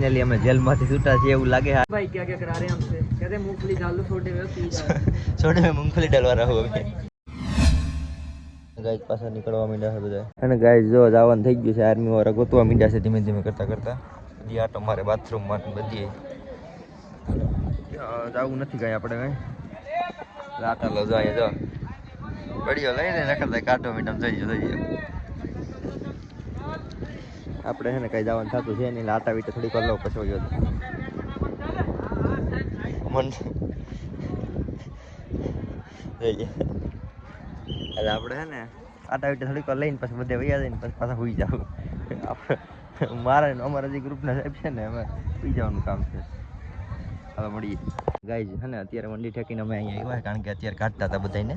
finally हमें jail में छूटा है એવું લાગે है भाई क्या क्या करा रहे हैं हमसे कहते हैं मूंगफली डाल दो छोटे में पी जाओ छोटे में मूंगफली डलवा रहा हूं अभी गाइस पासा નીકળવા માંડ્યા છે બધા અને ગાइस જો જવાનું થઈ ગયું છે આર્મી વાળા ગોતવા માંડ્યા છે ધીમે ધીમે કરતા કરતા બધી આટો મારે બાથરૂમ માં બધી જાવું નથી કાઈ આપણે કાઈ રાતા લો જાય જો બડીઓ લઈને નકરતા કાટો મીટમ થઈ ગયો આપણે છે ને કઈ જવાનું થતું છે નહીં લાટા વીટે થોડીક વાર લો પછી ગયો મન એટલે આપણે છે ને આટા વીટે થોડીક વાર લઈને પછી બધે વૈયા જઈને પછી પાછા હોઈ જાવ મારા અમારા જે ગ્રુપના સાહેબ છે ને અમે હોઈ જવાનું કામ છે હવે મળીએ ગાઈઝ છે ને અત્યારે મંડી ઠેકીને અમે અહીંયા આવ્યા કારણ કે અત્યારે કાઢતા હતા બધાને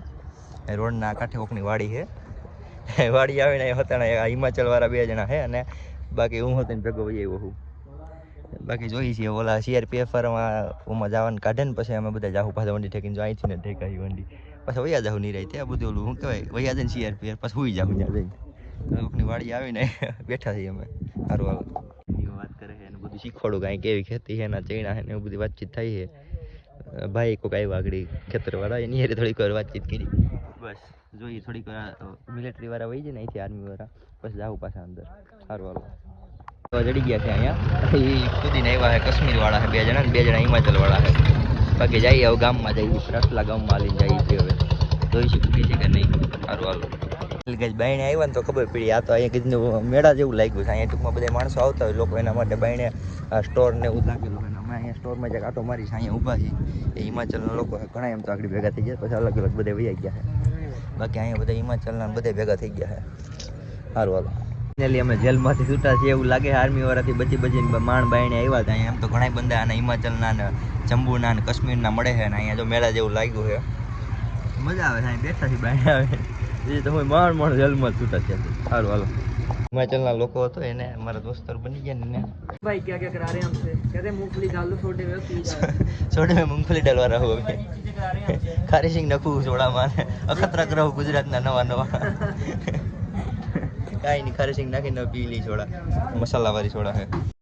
રોડના કાંઠે કોકની વાડી છે વાડી આવીને હતા હિમાચલ વાળા 2 જણા છે અને બાકી હું હતો ને ભેગો વહી આવ્યો હું બાકી જોઈએ છીએ ઓલા CRPF ઓમાં જવાનું કાઢે ને પછી અમે બધા જાહું પાછા વંડી ઠેકીને જો અહીંથી ને ઠેકાઈ વંડી પછી વયા જાહું નહીં રહી ત્યાં બધું ઓલું શું કહેવાય વયા જઈને CRPF પછી હોઈ જાહું ત્યાં જઈને કોકની વાડી આવીને બેઠા છીએ અમે સારું હાલ વાત કરે છે અને બધું શીખવાડું કાંઈ કેવી ખેતી છે એના ચૈણા છે ને એવું બધી વાતચીત થઈ છે ભાઈ કોઈક આવ્યા આગળ ખેતરવાળા એની હારે થોડીક વાર વાતચીત કરી બસ જોઈએ થોડીક વાર મિલિટરી વાળા વહી જાય ને અહીંથી આર્મી વાળા પછી જાવું પાછા અંદર સારું હાલો જડી ગયા છે અહીંયા એ કુદીને આવ્યા છે કાશ્મીર વાળા છે 2 જણા ને 2 જણા હિમાચલ વાળા છે બાકી જઈએ હવે ગામમાં જઈએ રસલા ગામમાં લઈને જઈએ છીએ હવે જોઈ શકીએ છીએ કે નહીં સારું હાલો બાયણે આવ્યા ને તો ખબર પડી આ તો અહીંયા કીધું મેળા જેવું લાગ્યું છે અહીંયા ટૂંકમાં બધા માણસો આવતા હોય લોકો એના માટે બાયણે સ્ટોર ને એવું લાગેલું હોય અમે અહીંયા સ્ટોરમાં જ્યાં આટો મારી છે અહીંયા ઊભા છીએ એ હિમાચલના લોકો ઘણા એમ તો આગળ ભેગા થઈ ગયા પછી અલગ અલગ બધે વૈયા ગયા છે બાકી અહીંયા બધા હિમાચલના બધે ભેગા થઈ ગયા છે સારું હાલો ફાઇનલી અમે જેલમાંથી છૂટા છીએ એવું લાગે આર્મી વાળાથી બચીને માણ બાયણે આવ્યા હતા અહીંયા એમ તો ઘણા બંદા અને હિમાચલના ને જમ્બુના ને કાશ્મીરના મળે છે અને અહીંયા જો મેળા જેવું લાગ્યું છે મજા આવે છે અહીં બેઠા છીએ બાયણે આવે એ તો હું માણ જેલમાં છૂટા છે સારું હાલો हिमाचलના લોકો હતો એને અમારા દોસ્તર બની ગયા ને भाई क्या क्या करा रहे हैं हमसे कहते हैं मूंगफली डाल दो छोटे में पी जाओ छोटे में मूंगफली डलवा रहा हूं अभी खारी सिंह नखू सोड़ा माने अखतरा करो गुजरात ना नवा काई नहीं खारी सिंह नाखी न पी ली सोड़ा मसाला वाली सोड़ा है